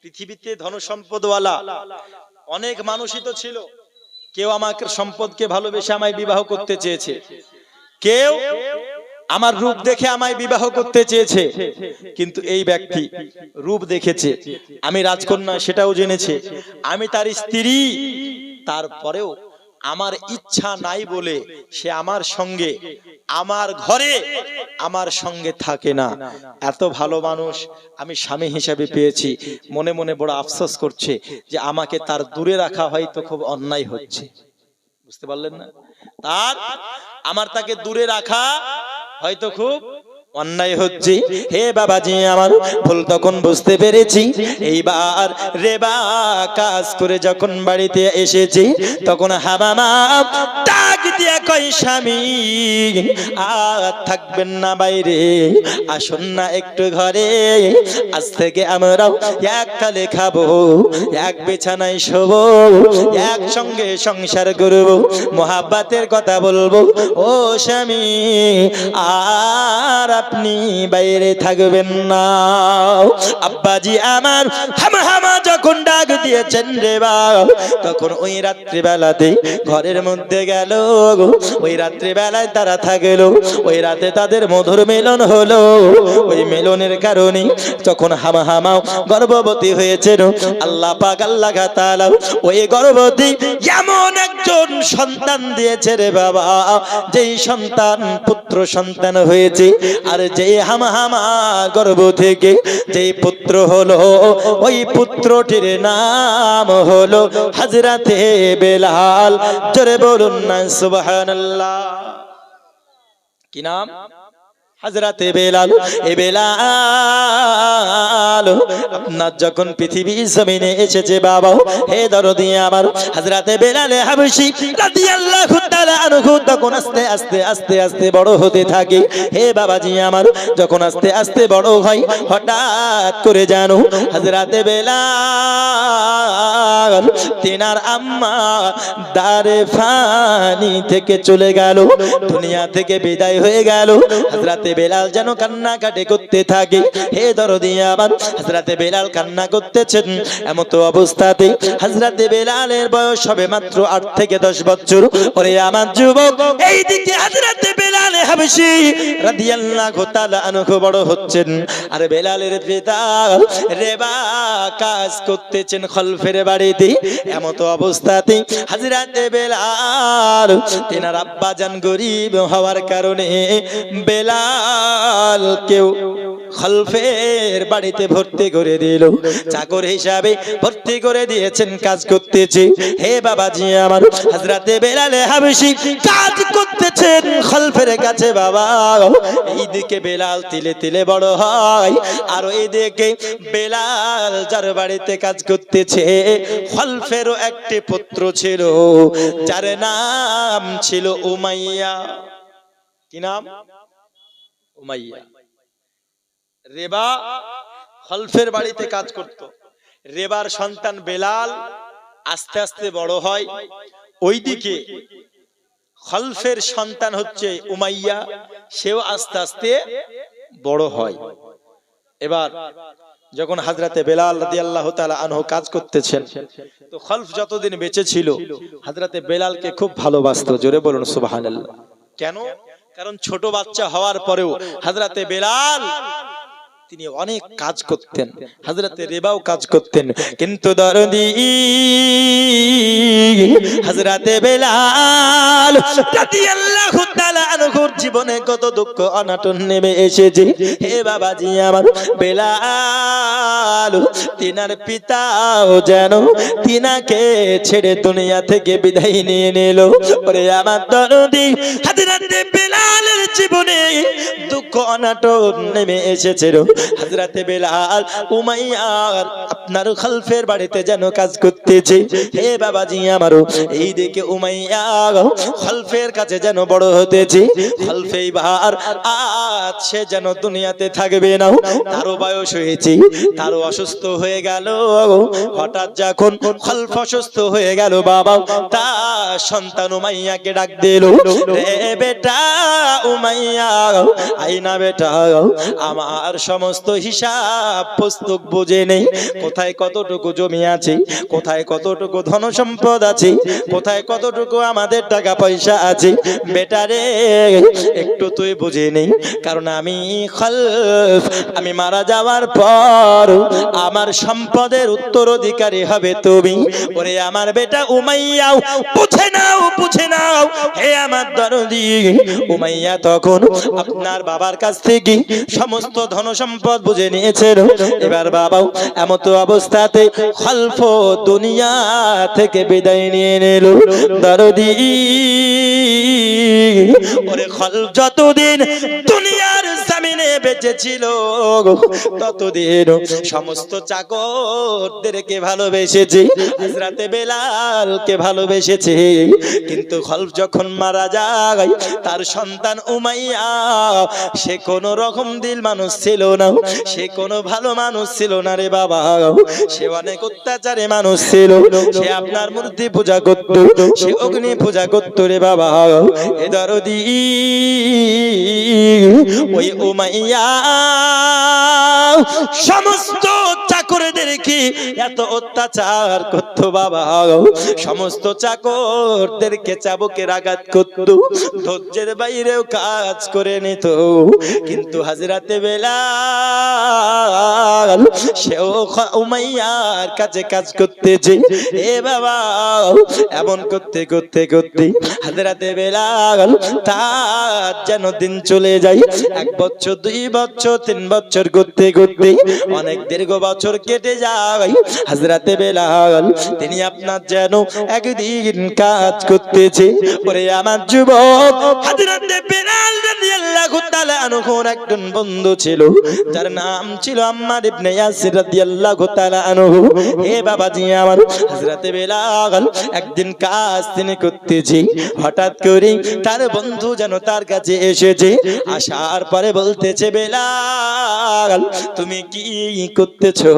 পৃথিবীতে ধন সম্পদওয়ালা অনেক মানুষই তো ছিল, কেউ আমাকে সম্পদকে ভালোবেসে আমায় বিবাহ করতে চেয়েছে, কেউ আমার রূপ দেখে আমায় বিবাহ করতে চেয়েছে, কিন্তু এই ব্যক্তি রূপ দেখেছে, আমি রাজকন্যা সেটাও জেনেছে, আমি তার স্ত্রী, তারপরেও আমার ইচ্ছা নাই বলে সে আমার সঙ্গে আমার ঘরে আমার সঙ্গে থাকে না। এত ভালো মানুষ আমি স্বামী হিসাবে পেয়েছি, মনে মনে বড় আফসোস করছে যে আমাকে তার দূরে রাখা হয়তো খুব অন্যায় হচ্ছে। বুঝতে পারলেন না? আমার তাকে দূরে রাখা হয়তো খুব অন্যায় হচ্ছে। হে বাবাজি আমার ভুল তখন বুঝতে পেরেছি। এইবার রেবা কাজ করে যখন বাড়িতে এসেছে তখন হামামা ডাক দিয়া কই, স্বামী আর থাকবেন না বাইরে, আসুন না একটু ঘরে, আজ থেকে আমরাও এক কালে খাবো, এক বিছানায় শোবো, একসঙ্গে সংসার করব, মোহাব্বতের কথা বলবো। ও স্বামী আর আপনি বাইরে থাকবেন না। আব্বাজি আমার হামা যখন ডাক দিয়েছেন রে বাবা, তখন ওই রাত্রিবেলাতে ঘরের মধ্যে গেল, ওই রাত্রিবেলায় তারা থাকলো, ওই রাতে তাদের মধুর মিলন হলো। ওই মিলনের কারণে যখন হামা গর্ভবতী হয়েছিল, আল্লাহ পাক আল্লাহ তাআলা ওই গর্ভবতী এমন একজন সন্তান দিয়েছে রে বাবা, যেই সন্তান পুত্র সন্তান হয়েছে। আর যেই হামা গর্ভ থেকে যেই পুত্র হলো, ওই পুত্রটির নাম হলো হযরতে বেলাল। জোরে বলুন না সুবহানাল্লাহ। কি নাম? হযরতে বেলাল। এ বেলাল আপনার যখন পৃথিবী জমিনে এসেছে বাবা, হে দরদি আমার হযরতে বেলাল হাবশী রাদিয়াল্লাহু তাআলা আনহু তখন আস্তে আস্তে আস্তে আস্তে বড় হতে থাকে। হে বাবাজি আমার যখন আস্তে আস্তে বড় হয়, হঠাৎ করে জানো হযরতে বেলাল তিনার আম্মা দারে ফানি থেকে চলে গেল, দুনিয়া থেকে বিদায় হয়ে গেল। হযরতে বেলাল যেন কান্নাকাটি করতে থাকে। হে দরদি আমার হযরতে বেলাল কান্না করতেছেন। এমত অবস্থাতে হযরতে বেলালের বয়স হবে মাত্র 8 থেকে 10 বছর। ওরে আমার যুবক, এইদিকে হযরতে বেলাল হাবশী রাদিয়াল্লাহু তাআলা আনহু বড় হচ্ছেন, আর বেলালের পিতা রেবা কাজ করতেছেন খলফের বাড়িতে। এমত অবস্থাতে হযরতে বেলাল তিনার আব্বা জান গরীব হওয়ার কারণে বেলাল কেউ খলফের বাড়িতে ভর্তি করে দিল, চাকর হিসাবে ভর্তি করে দিয়েছেন, কাজ করতেছে। হে বাবাজি আমার হযরতে বেলাল হাবশী কাজ করতেছেন খলফের কাছে বাবা। এইদিকে বেলাল তিলে তিলে বড় হয়, আর এইদিকে বেলাল যার বাড়িতে কাজ করতেছে খলফেরও একটি পুত্র ছিল, যার নাম ছিল উমাইয়া। কি নাম? উমাইয়া। রেবা খলফের বাড়িতে কাজ করত। রেবার সন্তান বেলাল আস্তে আস্তে বড় হয়, ওইদিকে খলফের সন্তান হচ্ছে উমাইয়া, সেও আস্তে আস্তে বড় হয়। এবার যখন হযরতে বেলাল রাদিয়াল্লাহু তাআলা আনহু কাজ করতেছেন, তো খলফ যতদিন বেঁচে ছিল হযরতে বেলালকে খুব ভালোবাসতো। জোরে বলুন সুবহানাল্লাহ। কেন? কারণ ছোট বাচ্চা হওয়ার পরেও হযরতে বেলাল তিনি অনেক কাজ করতেন, হযরতে রেবাও কাজ করতেন, কিন্তু দরদি হযরতে বেলাল রাদিয়াল্লাহু তাআলা আনহুর জীবনে কত দুঃখ অনাটন নেমে এসেছে। হে বাবাজি আমার বেলাল তিনার পিতাও যেন তিনাকে ছেড়ে দুনিয়া থেকে বিদায় নিয়ে নিল। ওরে আমার দরদি হযরতে বেলালের জীবনে দুঃখ অনাটন নেমে এসেছিল। হযরতে বেলাল উমাইয়ার আপনার খলফের বাড়িতে যেন কাজ করতেছে। হে বাবাজি আমারও এইদিকে উমাইয়া খলফের কাছে যেন বড় হতেছে। যে খলফে এইবার আজ সে যেন দুনিয়াতে থাকবে না, তারও বয়স হয়েছে, তারও অসুস্থ হয়ে গেল। হঠাৎ যখন খলফ অসুস্থ হয়ে গেল বাবা, তার সন্তান উমাইয়াকে ডাক দিল, রে বেটা উমাইয়া, আইনা বেটা, আমার সমস্ত হিসাব পুস্তক বুঝে নেই, কোথায় কতটুকু জমি আছে, কোথায় কতটুকু ধন সম্পদ আছে, কোথায় কতটুকু আমাদের টাকা পয়সা আছে, বেটা রে একটু তুই বুঝে নেই, কারণ আমি খলফ, আমি মারা যাওয়ার পর আমার সম্পদের উত্তরাধিকারী হবে তুমি। ওরে আমার বেটা উমাইয়া, বুঝে নাও, বুঝে নাও, হে আমার দরদি। উমাইয়া তখন আপনার বাবার কাছ থেকে সমস্ত ধন সম্পদ বুঝে নিয়েছেন। এবার বাবাও এমত অবস্থাতে খলফ দুনিয়া থেকে বিদায় নিয়ে নিল। দরদি ওরে খলফ যতদিন দুনিয়ার জমিনে বেঁচে ছিল ততদিন সমস্ত চাকরদেরকে ভালোবেসেছে, হযরতে বেলালকে ভালোবেসেছে। কিন্তু খলফ যখন মারা যায়, তার সন্তান উমাইয়া সে কোনো রকম দিল মানুষ ছিল না, সে কোনো ভালো মানুষ ছিল না রে বাবা, সে অনেক অত্যাচারী মানুষ ছিল। সে আপনার মূর্তি পূজা করত, সে অগ্নি পূজা করত রে বাবা। এ দরদি ওই উমাইয়া সমস্ত চাকরদেরকে এত অত্যাচার করত বাবা, সমস্ত চাকরদেরকে চাবুকের আঘাত করত, ধৈর্যের বাইরেও কাজ করে নিত। কিন্তু হযরতে বেলাল সেও উমাইয়ার কাছে কাজ করতেছে। এ বাবা এমন করতে করতে করতে হযরতে বেলাল তার যেন দিন চলে যায়, 1 বছর 2 বছর 3 বছর করতে করতে অনেক দীর্ঘ বছর কেটে যায়। হযরতে বেলাল তিনি আপনার যেন একদিন কাজ করতেছে। ওরে আমার যুবক, হযরতে বেলাল রাদিয়াল্লাহু তাআলা আনহুর একজন বন্ধু ছিল, যার নাম ছিল আম্মার ইবনে ইয়াসির রাদিয়াল্লাহু তাআলা আনহু। হে বাবাজি আমার, হযরতে বেলাল একদিন কাজ তিনি করতেছে, হঠাৎ করে তার বন্ধু যেন তার কাছে এসেছে। আসার পরে বলতেছে, বেলাল তুমি কি করতেছো?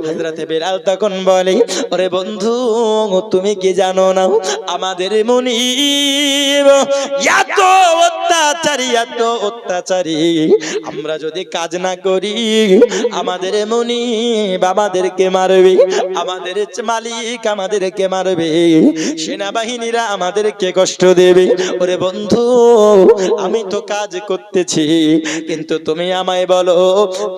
হযরতে বেলাল তখন বলে, ওরে বন্ধু তুমি কি জানো না, আমাদের মুনিব এত অত্যাচারী, এত অত্যাচারী, আমরা যদি কাজ না করি আমাদের মুনিব আমাদেরকে মারবে, আমাদের মালিক আমাদেরকে মারবে, সেনাবাহিনীরা আমাদেরকে কষ্ট দেবে। ওরে বন্ধু আমি তো কাজ করতেছি, কিন্তু তুমি আমায় বলো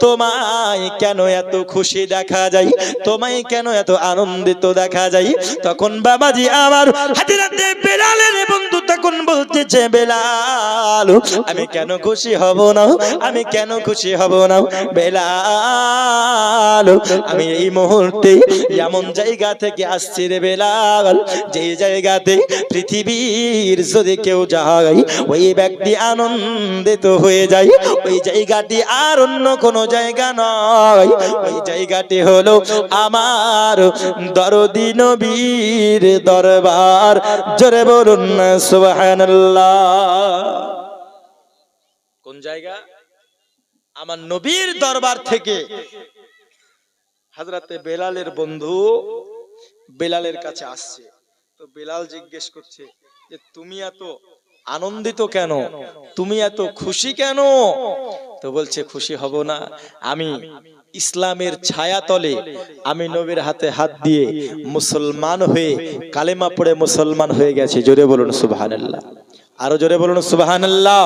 তোমায় কেন এত খুশি দেখা যায়, তোমায় কেন এত আনন্দিত দেখা যায়? তখন বাবাজি আমার হযরতে বেলালের বন্ধু তখন বলতেছে, বেলাল আমি কেন খুশি হব না, আমি কেন খুশি হব না বেলাল, আমি এই মুহূর্তে এমন জায়গা থেকে আসছি রে বেলাল, যে জায়গাতে পৃথিবীর যদি কেউ যায় ওই ব্যক্তি আনন্দিত হয়ে যায়, ওই জায়গাটি আর অন্য কোনো জায়গা নয়, ওই জায়গাটি হলো আমার দরদি নবীর দরবার। জোরে বলুন না সুবহানাল্লাহ। কোন জায়গা? আমার নবীর দরবার থেকে হযরতে বেলালের বন্ধু বেলালের কাছে আসছে। তো বেলাল জিজ্ঞেস করছে যে তুমি এত আনন্দিত কেন, তুমি এত খুশি কেন? তো বলছে খুশি হব না, আমি ইসলামের ছায়াতলে আমি নবীর হাতে হাত দিয়ে মুসলমান হয়ে কালেমা পড়ে মুসলমান হয়ে গেছি। জোরে বলুন সুবহানাল্লাহ, আরো জোরে বলুন সুবহানাল্লাহ।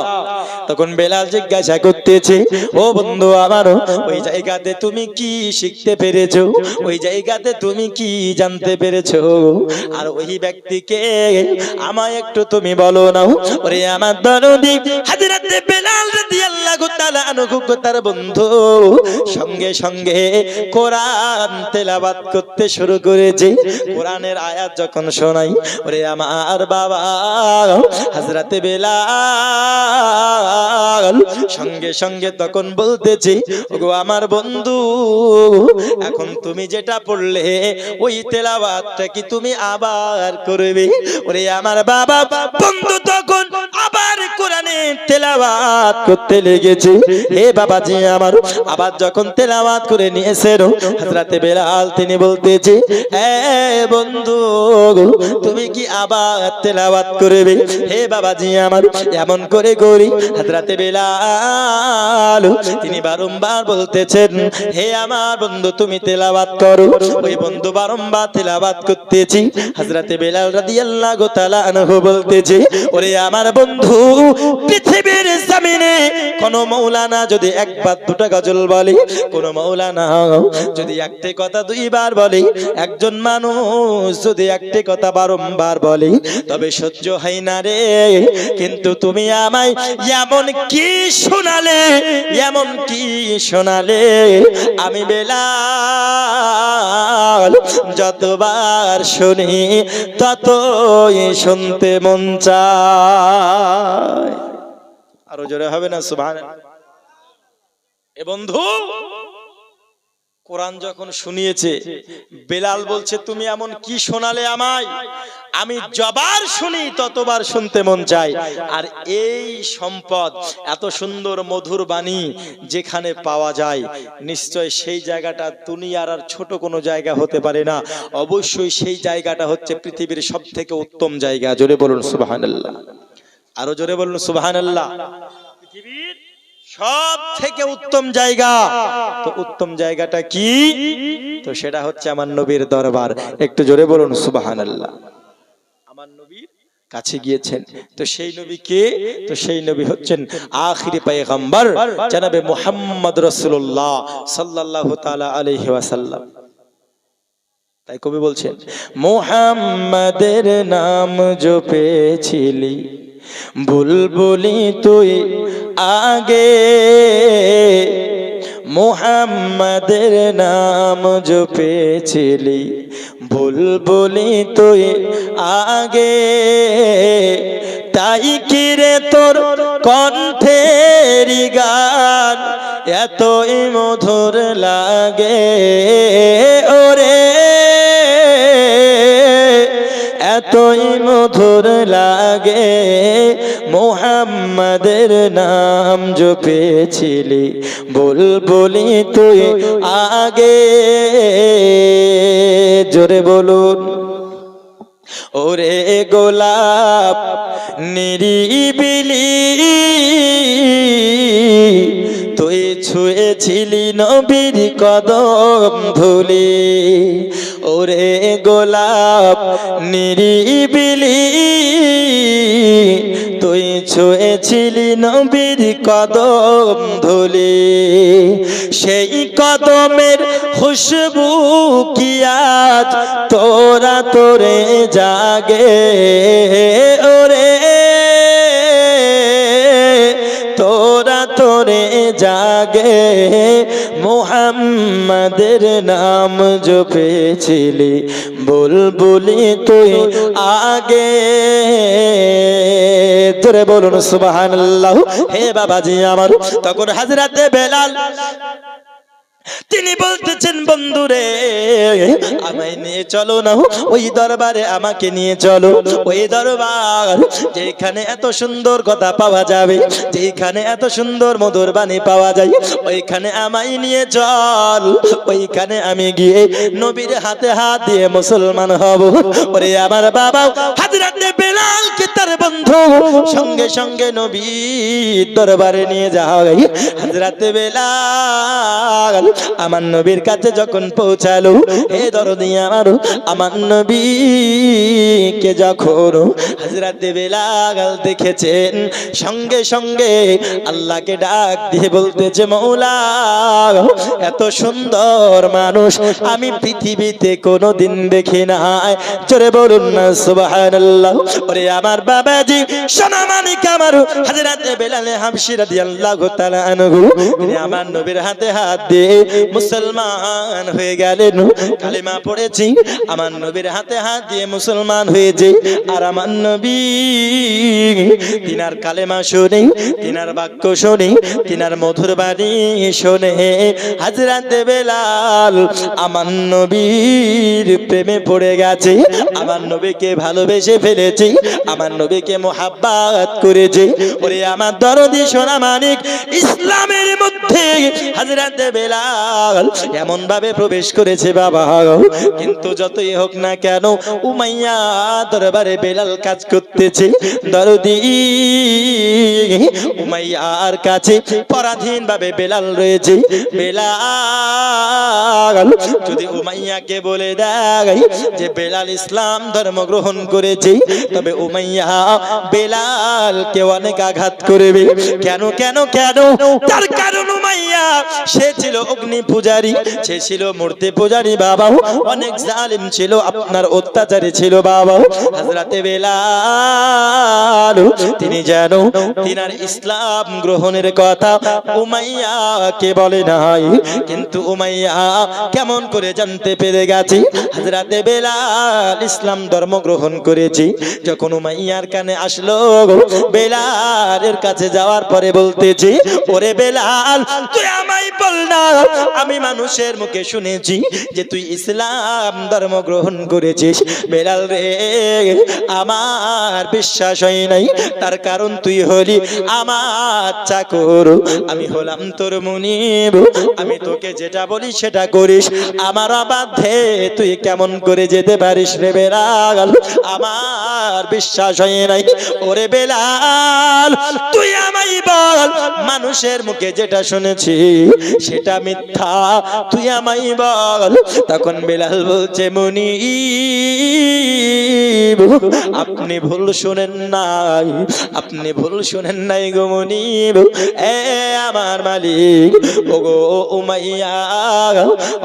তখন বেলাল জিজ্ঞাসা করতেছে, ও বন্ধু আমার, ওই জায়গাতে তুমি কি শিখতে পেরেছো, ওই জায়গাতে তুমি কি জানতে পেরেছো? আর ওই ব্যক্তিকে আমায় একটু তুমি বলো না। ওরে আমার দরদি হযরতে বেলাল রাদিয়াল্লাহু তাআলা আনহু তার বন্ধু সঙ্গে সঙ্গে কোরআন তেলাওয়াত করতে শুরু করেছে। কোরআনের আয়াত যখন শোনাই, ওরে আমার বাবা হযরতে বেলাল সঙ্গে সঙ্গে তখন বলতেছি, ওগো আমার বন্ধু এখন তুমি যেটা পড়লে ওই তেলাওয়াতটা কি তুমি আবার করবে? ওরে আমার বাবা বন্ধু তখন আবার কোরআনের তেলাওয়াত করতে লেগেছে। হে বাবাজি আমার, আবার যখন তেলাওয়াত করে নিয়েছেন হযরতে বেলাল তিনি বলতেছে, এ বন্ধু তুমি কি আবার তেলাওয়াত করবে? হে বাবাজি আমার, এমন করে করি হযরতে বেলাল তিনি বারংবার বলতেছেন, হে আমার বন্ধু তুমি তেলাওয়াত করো। ওই বন্ধু বারংবার তেলাওয়াত করতেছি। হযরতে বেলাল রাদিয়াল্লাহু তাআলা আনহু বলতেছে, ওরে আমার বন্ধু, পৃথিবীর জমিনে কোন মাওলানা যদি একবার দুটো গজল বলে, কোন মাওলানা যদি একটি কথা দুইবার বলে, একজন মানুষ যদি একটি কথা বারংবার বলে, তবে সহ্য হয় না রে। কিন্তু তুমি আমায় এমন কি শোনালে, এমন কি শোনালে, আমি বেলাল যতবার শুনি ততই শুনতে মন চায়। আরো জোরে হবে না সুবহানাল্লাহ? এ বন্ধু, কোরআন যখন শুনিয়েছে, বেলাল বলছে তুমি এমন কি শোনালে আমায়, আমি যতবার শুনি ততবার শুনতে মন চায়। আর এই সম্পদ, এত সুন্দর মধুর বাণী যেখানে পাওয়া যায়, নিশ্চয় সেই জায়গাটা দুনিয়ার আর ছোট কোনো জায়গা হতে পারে না। অবশ্যই সেই জায়গাটা হচ্ছে পৃথিবীর সবথেকে উত্তম জায়গা। জোরে বলুন সুবহানাল্লাহ। আরো জোরে বলুন সুবহানাল্লাহ। পৃথিবীর সব থেকে উত্তম জায়গা, তো উত্তম জায়গাটা কি? তো সেটা হচ্ছে আমার নবীর দরবার। একটু জোরে বলুন সুবহানাল্লাহ। আমার নবীর কাছে গিয়েছেন, তো সেই নবী কে? তো সেই নবী হচ্ছেন আখিরি পয়গম্বর জনাবে মুহাম্মদ রাসূলুল্লাহ সাল্লাল্লাহু তাআলা আলাইহি ওয়াসাল্লাম। তাই কবি বলছেন, মুহাম্মাদের নাম জপেছিলি বুলবুলি তুই আগে, মুহাম্মাদের নাম জপেছিলি বুলবুলি তুই আগে, তাই কি রে তোর কণ্ঠের গান এতই মধুর লাগে, ওরে এতই মধুর লাগে, মুহাম্মাদের নাম জপেছিলি বুলবুলি তুই আগে। জোরে বলুন। ওরে গোলাপ নিরিবিলি তুই ছুঁয়েছিলি নবীর কদম ধুলি, ওরে গোলাপ নিরিবিলি তুই ছুঁয়েছিলি নবীর কদম ধুলি, সেই কদমের খুশবু কি আজ তোরা তোরে জাগে, ওরে তোরা তোরে জাগে, মুহাম্মাদের নাম জপেছিলি বুলবুলি তুই আগে। তোরে বলুন সুবহানাল্লাহ। হে বাবাজি আমার, তখন হযরতে বেলাল তিনি বলতেছেন, বন্ধুরে আমায় নিয়ে চলো না ওই দরবারে, আমাকে নিয়ে চলো ওই দরবার যেখানে এত সুন্দর কথা পাওয়া যাবে, যেখানে এত সুন্দর মধুর বাণী পাওয়া যায়, ওইখানে আমায় নিয়ে চল। ওইখানে আমি গিয়ে নবীর হাতে হাত দিয়ে মুসলমান হব। ওরে আমার বাবা, হযরতে বেলালকে তার বন্ধু সঙ্গে সঙ্গে নবীর দরবারে নিয়ে যাওয়া হয়। হযরতে বেলাল আমার নবীর কাছে যখন পৌঁছালো, হে দরদি আমার নবীকে যখন হযরতে বেলাল দেখেছেন, সঙ্গে সঙ্গে আল্লাহকে ডাক দিয়ে বলতেছে, মওলা এত সুন্দর মানুষ আমি পৃথিবীতে কোনোদিন দেখি নাই। জোরে বলুন না সুবহানাল্লাহ। ওরে আমার বাবাজি, সোনা মানিক আমার হযরতে বেলাল হাবশী রাদিয়াল্লাহু তাআলা আনহু আমার নবীর হাতে হাত দিয়ে মুসলমান হয়ে গেলেন। কালেমা পড়েছি, আমার নবীর হাতে হাত দিয়ে মুসলমান হয়েছে। আর আমার নবী তিনার কালেমা শুনে, তিনার বাক্য শুনে, তিনার মধুর বাণী শুনে হযরতে বেলাল আমার নবীর প্রেমে পড়ে গেছে, আমার নবীকে ভালোবেসে ফেলেছে, আমার নবীকে মোহাব্বত করেছে। ওরে আমার দরদি সোনা মানিক, ইসলামের মধ্যে হযরত বেলাল এমন ভাবে প্রবেশ করেছে বাবা। কিন্তু যতই হোক না কেন উমাইয়া দরবারে বেলাল কাজ করতেছে। দরদি উমাইয়ার কাছে পরাধীন ভাবে বেলাল রয়েছে। বেলাল যদি উমাইয়াকে বলে দেয় যে বেলাল ইসলাম ধর্ম গ্রহণ করেছে, তবে উমাইয়া বেলালকে অনেক আঘাত করবে। কেন কেন কেন? তার কারণ উমাইয়া সে ছিল অগ্নি পূজারী, সে ছিল মূর্তি পূজারী বাবা, অনেক জালিম ছিল, আপনার অত্যাচারী ছিল বাবা। হযরতে বেলাল তিনি যেন তিনার ইসলাম গ্রহণের কথা উমাইয়াকে বলে নাই, কিন্তু উমাইয়া কেমন করে জানতে পেরে গেছে হযরতে বেলাল ইসলাম ধর্ম গ্রহণ করেছে। যখন উমাইয়ার কানে আসলো, বেলালের কাছে যাওয়ার পরে বলতেছে, ওরে বেলাল তুই আমায় বল না, আমি মানুষের মুখে শুনেছি যে তুই ইসলাম ধর্ম গ্রহণ করেছিস। বেলাল রে আমার বিশ্বাস হয় নাই, তার কারণ তুই হলি আমার চাকর, আমি হলাম তোর মুনিব, আমি তোকে যেটা বলি সেটা করিস, আমার বাধ্যে তুই কেমন করে যেতে পারিস রে বেলাল, আমার বিশ্বাস হয় নাই। ওরে বেলাল তুই আমায় বল, মানুষের মুখে যেটা শুনেছি সেটা মিথ্যা, তুই আমায় বল। তখন বেলাল বলছে, মুনিব আপনি ভুল শুনেন নাই, আপনি ভুল শুনেন নাই গো মুনিব, এ আমার মালিক ওগো উমাইয়া,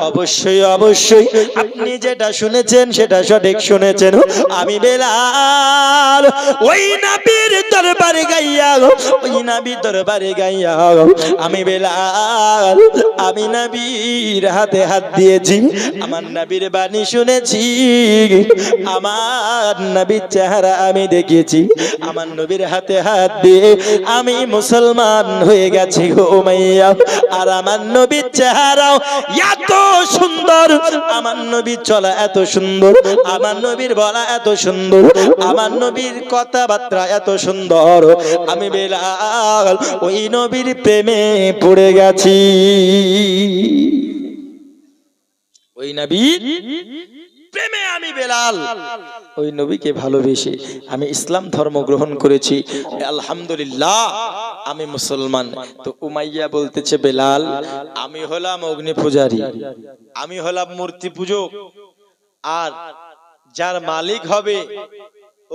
অবশ্যই অবশ্যই আপনি যেটা শুনেছেন সেটা সঠিক শুনেছেন। আমি বেলাল ওই নবীর দরবারে গাইয়া, ওই নবীর দরবারে গাইয়া আমি বেলাল আমি নবীর হাতে হাত দিয়েছি, আমার নবীর বাণী শুনেছি, আমার নবীর চেহারা আমি দেখেছি, আমার নবীর হাতে হাত দিয়ে আমি মুসলমান হয়ে গেছি গো উমাইয়া। আর আমার নবীর চেহারাও এত সুন্দর, আমার নবীর চলা এত সুন্দর, আমার নবীর বলা এত সুন্দর, আমার নবীর কথাবার্তা এত সুন্দর, আমি বেলাল ওই নবীর প্রেমে পড়ে গেছি। ওই নবীর প্রেমে আমি বেলাল ওই নবীকে ভালোবেসে আমি ইসলাম ধর্ম গ্রহণ করেছি, আলহামদুলিল্লাহ আমি মুসলমান। তো উমাইয়া বলতেছে, বেলাল আমি হলাম অগ্নি পূজারী, আমি হলাম মূর্তি পূজক, আর যার মালিক হবে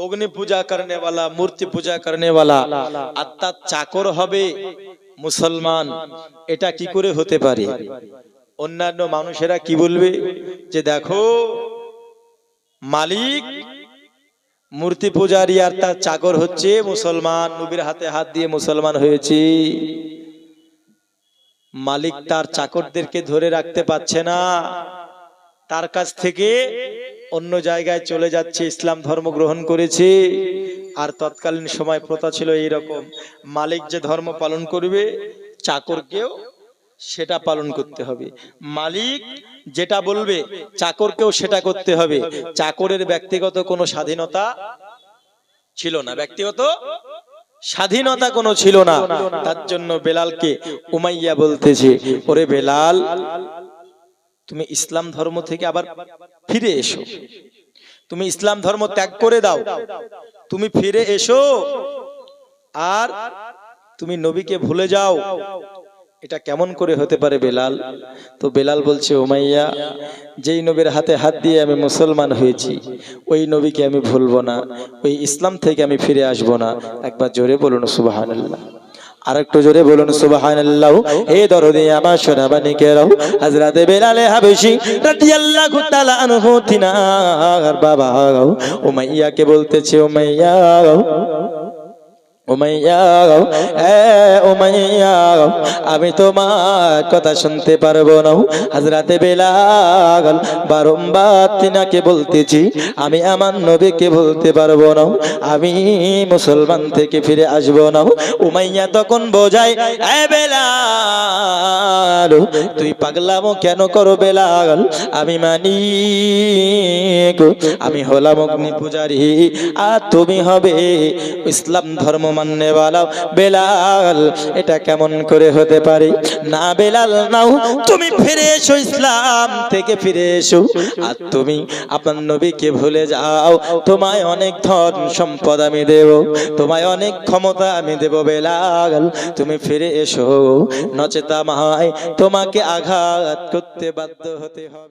অগ্নি পূজা করনে वाला, মূর্তি পূজা করনে वाला, আর তার চাকর হবে মুসলমান, এটা কি করে হতে পারে? অন্যান্য মানুষেরা কি বলবে যে দেখো মালিক মূর্তি পূজারী আর তার চাকর হচ্ছে মুসলমান, নবীর হাতে হাত দিয়ে মুসলমান হয়েছে। মালিক তার চাকরদেরকে ধরে রাখতে পারছে না, তার কাছ থেকে অন্য জায়গায় চলে যাচ্ছে, ইসলাম ধর্ম গ্রহণ করেছে। আর তৎকালীন সময় প্রথা ছিল এইরকম, মালিক যে ধর্ম পালন করবে চাকরকেও সেটা পালন করতে হবে, মালিক যেটা বলবে চাকরকেও সেটা করতে হবে। চাকরের ব্যক্তিগত কোনো স্বাধীনতা ছিল না, ব্যক্তিগত স্বাধীনতা কোনো ছিল না। তার জন্য বেলালকে উমাইয়া বলতেছে, ওরে বেলাল তুমি ইসলাম ধর্ম থেকে আবার ফিরে এসো, তুমি ইসলাম ধর্ম ত্যাগ করে দাও, তুমি ফিরে এসো আর তুমি নবীকে ভুলে যাও। এটা কেমন করে হতে পারে বেলাল? তো বেলাল বলছে, উমাইয়া যেই নবীর হাতে হাত দিয়ে আমি মুসলমান হয়েছি ওই নবীকে আমি ভুলবো না, ওই ইসলাম থেকে আমি ফিরে আসবো না। একবার জোরে বলুন সুবহানাল্লাহ, আরেকটু জোরে বলুন সুবহানাল্লাহ। হে দরদি আমার সোনাবানিকেরাও, হযরত বেলাল হাবশী রাদিয়াল্লাহু তাআলা আনহু তিনার বাবা উমাইয়াকে বলতেছে, উমাইয়া উমাইয়া, উমাইয়া, আমি তোমার কথা শুনতে পারবো না। হযরতে বেলাল বারংবার তিনাকে বলতেছি, আমি আমার নবীকে বলতে পারবো না, আমি মুসলমান থেকে ফিরে আসবো না। উমাইয়া তখন বোঝায়, এ বেলাল, তুই পাগলামো কেন করো বেলাল? আমি মানি গো, আমি হলাম অগ্নি পূজারী, আর তুমি হবে ইসলাম ধর্ম মান্যওয়ালা। বেলাল, এটা কেমন করে হতে পারে? না বেলাল, নাও, তুমি ফিরে এসো, ইসলাম থেকে ফিরে এসো, আর তুমি আপনার নবীকে ভুলে যাও। তোমায় অনেক ধন সম্পদ আমি দেব, তোমায় অনেক ক্ষমতা আমি দেব। বেলাল, তুমি ফিরে এসো, নচেত আমায় তোমাকে আঘাত করতে বাধ্য হতে হবে।